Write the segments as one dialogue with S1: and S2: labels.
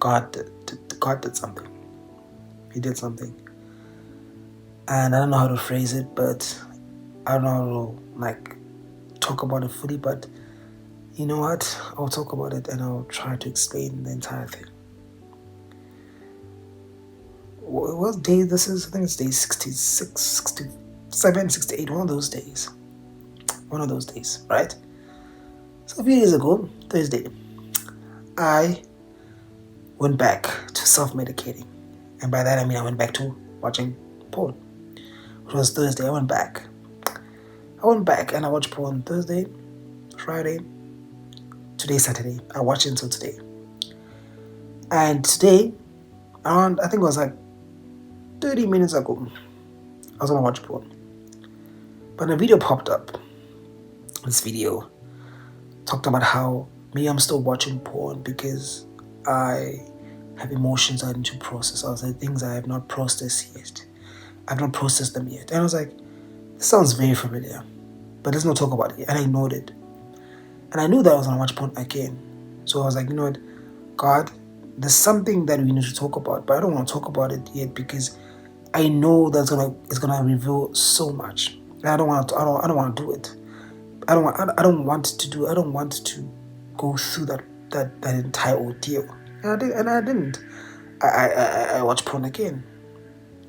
S1: God did something. He did something. And I don't know how to phrase it, but I don't know how to like talk about it fully, but you know what? I'll talk about it and I'll try to explain the entire thing. What day this is? I think it's day 66, 67, 68, one of those days. One of those days, right? So a few years ago, Thursday, I went back to self-medicating. And by that I mean I went back to watching porn. It was Thursday, I went back. And I watched porn Thursday, Friday, today, Saturday. I watched it until today. And today, around, I think it was like 30 minutes ago, I was gonna watch porn. But a video popped up. This video talked about how maybe I'm still watching porn because I have emotions I need to process. I was like, things I have not processed yet. I've not processed them yet. And I was like, this sounds very familiar, but there's no talk about it. And I ignored it. And I knew that I was gonna watch porn again. So I was like, you know what, God, there's something that we need to talk about, but I don't want to talk about it yet because I know that it's gonna reveal so much. And I don't want to do it. I don't want to go through that entire ordeal. And I didn't. I watched porn again,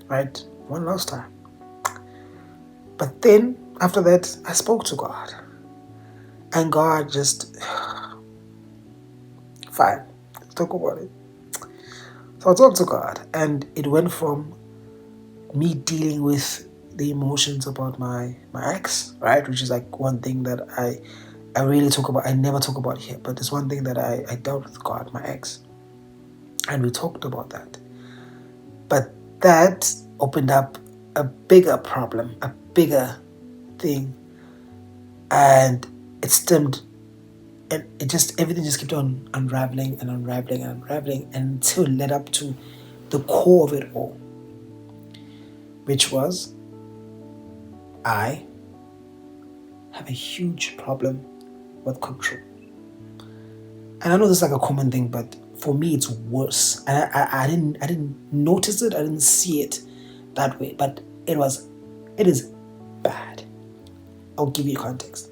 S1: right? One last time. But then after that, I spoke to God, and God just fine. Let's talk about it. So I talked to God, and it went from me dealing with the emotions about my ex, right? Which is like one thing that I really talk about. I never talk about here, but it's one thing that I dealt with God, my ex. And we talked about that. But that opened up a bigger problem, a bigger thing. And it stemmed, and everything just kept on unraveling until it led up to the core of it all, which was I have a huge problem with control. And I know this is like a common thing, but for me it's worse. And I didn't notice it, I didn't see it that way, but it is bad. I'll give you context.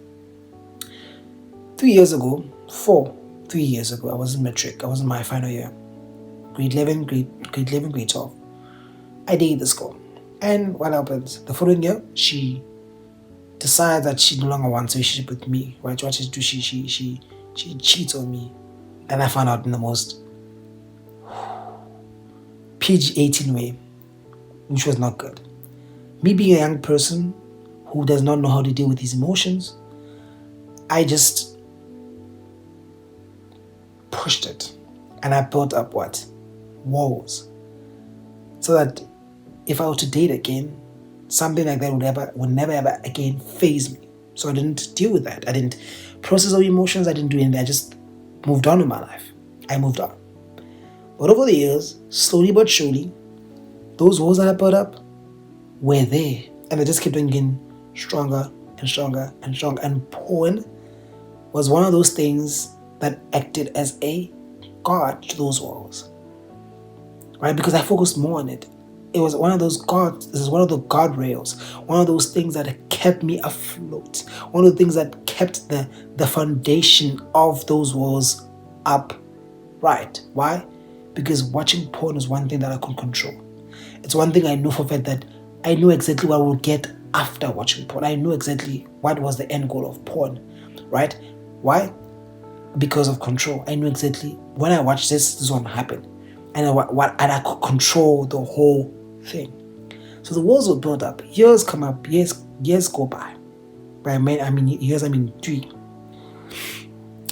S1: 3 years ago, 3 years ago, I was in matric. I was in my final year. Grade 11, grade 12. I dated this girl. And what happens? The following year, she decides that she no longer wants a relationship with me. Right? What she do? She cheats on me. And I found out in the most PG-18 way, which was not good. Me being a young person who does not know how to deal with his emotions, I just pushed it. And I built up what? Walls. So that if I were to date again, something like that would never ever again faze me. So I didn't deal with that. I didn't process all emotions. I didn't do anything. I just moved on with my life. I moved on. But over the years, slowly but surely, those walls that I put up were there. And they just kept on getting stronger and stronger and stronger. And porn was one of those things that acted as a guard to those walls. Right? Because I focused more on it. It was one of those guards. This is one of the guardrails. One of those things that kept me afloat. One of the things that kept the foundation of those walls upright. Why? Because watching porn is one thing that I couldn't control. It's one thing I know for a fact that I knew exactly what I would get after watching porn. I knew exactly what was the end goal of porn. Right? Why? Because of control. I knew exactly when I watched this is what happened. And I could control the whole thing. So the walls were built up. Years come up. Years go by. By years, I mean 3.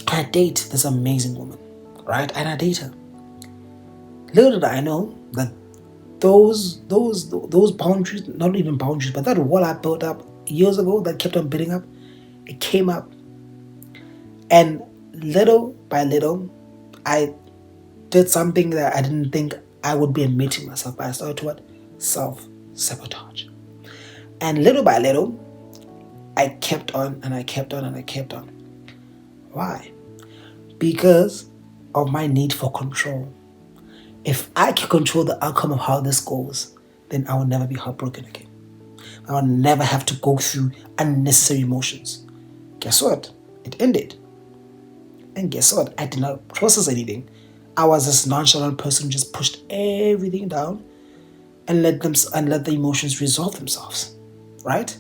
S1: I date this amazing woman, right? And I date her. Little did I know that those boundaries, not even boundaries, but that wall I built up years ago that kept on building up, it came up. And little by little, I did something that I didn't think I would be admitting myself, but I started to what? Self-sabotage. And little by little, I kept on and I kept on and I kept on. Why? Because of my need for control. if I can control the outcome of how this goes, then I will never be heartbroken again. I will never have to go through unnecessary emotions. Guess what? It ended. And guess what? I did not process anything. I was this nonchalant person who just pushed everything down and let the emotions resolve themselves. Right?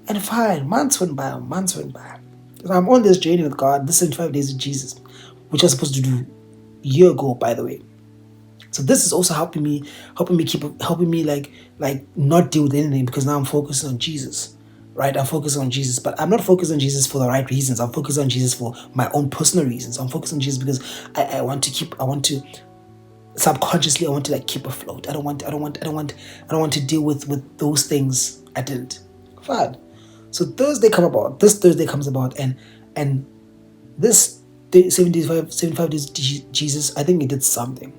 S1: And fine, months went by, months went by. So I'm on this journey with God, this 75 days with Jesus, which I was supposed to do a year ago, by the way. So this is also helping me like not deal with anything, because now I'm focusing on Jesus. Right? I'm focusing on Jesus, but I'm not focused on Jesus for the right reasons. I'm focused on Jesus for my own personal reasons. I'm focused on Jesus because I want to subconsciously, I want to like keep afloat. I don't want to deal with those things. I didn't. Fine. So this Thursday comes about, and this day, 75 days Jesus, I think it did something.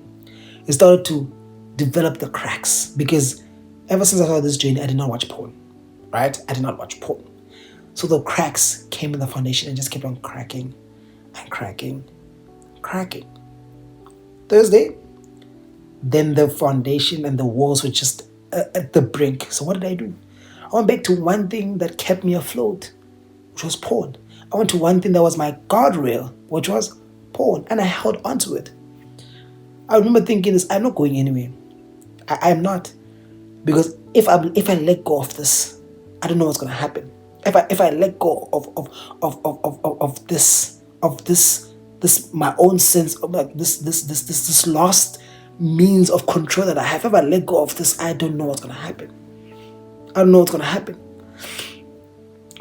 S1: It started to develop the cracks, because ever since I started this journey, I did not watch porn. Right? I did not watch porn. So the cracks came in the foundation and just kept on cracking and cracking, cracking. Thursday, then the foundation and the walls were just at the brink. So what did I do? I went back to one thing that kept me afloat, which was porn. I went to one thing that was my guardrail, which was porn, and I held onto it. I remember thinking this: I'm not going anywhere. I'm not, because if I let go of this, I don't know what's gonna happen. If I let go of this my own sense of like this lost means of control that I have. If I let go of this, I don't know what's gonna happen. I don't know what's gonna happen.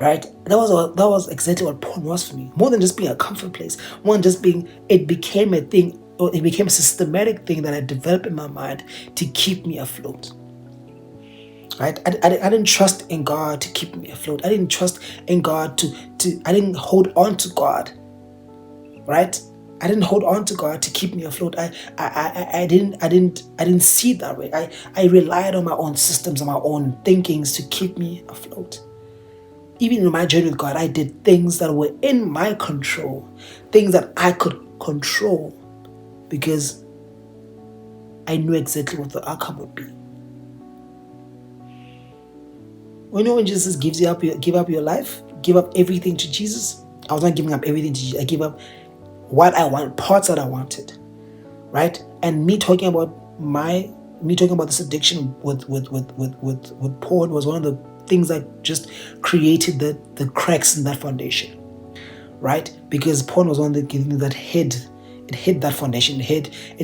S1: Right? That was exactly what porn was for me. More than just being a comfort place, more than just being, it became a thing, or it became a systematic thing that I developed in my mind to keep me afloat. Right? I didn't trust in God to keep me afloat. I didn't trust in God I didn't hold on to God. Right? I didn't hold on to God to keep me afloat. I didn't see it that way. I relied on my own systems, on my own thinkings to keep me afloat. Even in my journey with God, I did things that were in my control, things that I could control, because I knew exactly what the outcome would be. When Jesus give up your life, give up everything to Jesus. I was not giving up everything to Jesus. I gave up what I want, parts that I wanted, right? And me talking about this addiction with porn was one of the things that just created the cracks in that foundation, right? Because porn was one of the things that hid that foundation, it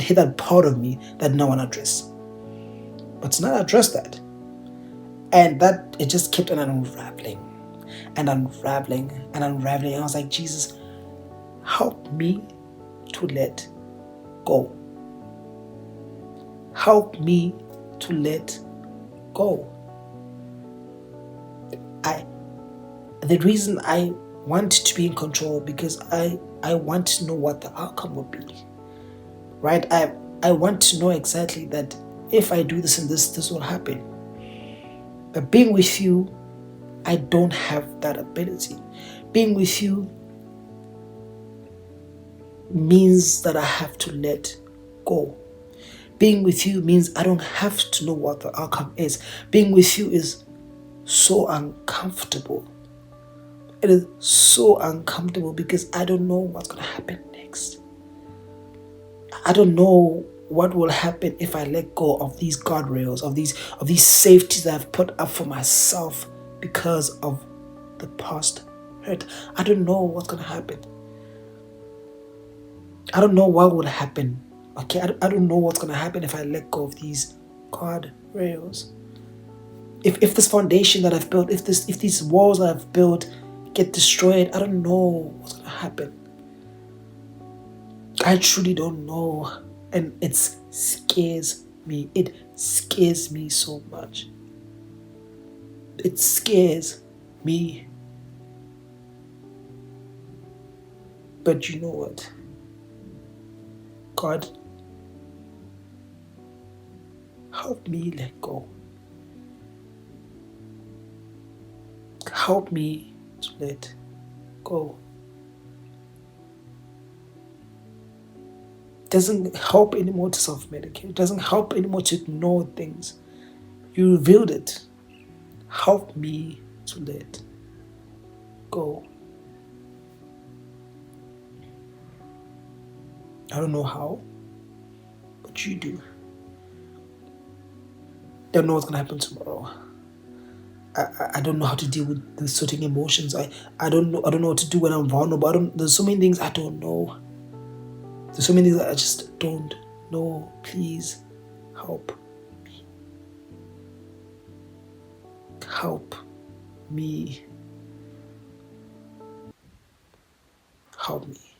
S1: hid that part of me that no one addressed. But to not address that, and that it just kept on unraveling and unraveling and unraveling. And I was like, Jesus, help me to let go. Help me to let go. The reason I want to be in control, because I want to know what the outcome will be. Right? I want to know exactly that if I do this and this will happen. But being with you, I don't have that ability. Being with you means that I have to let go. Being with you means I don't have to know what the outcome is. Being with you is so uncomfortable. It is so uncomfortable because I don't know what's going to happen next. I don't know what will happen if I let go of these guardrails, of these safeties that I've put up for myself because of the past hurt. I don't know what's going to happen. I don't know what will happen. Okay, I don't know what's going to happen if I let go of these guardrails. If this foundation that I've built, if these walls that I've built get destroyed, I don't know what's going to happen. I truly don't know. And it scares me. It scares me so much. It scares me. But you know what? God, help me let go. Help me to let go. doesn't help anymore to self-medicate. It doesn't help anymore to ignore things. You revealed it. Help me to let go. I don't know how, but you do. Don't know what's gonna happen tomorrow. I don't know how to deal with the certain emotions. I don't know what to do when I'm vulnerable. There's so many things I don't know. There's so many things that I just don't know. Please help me. Help me. Help me.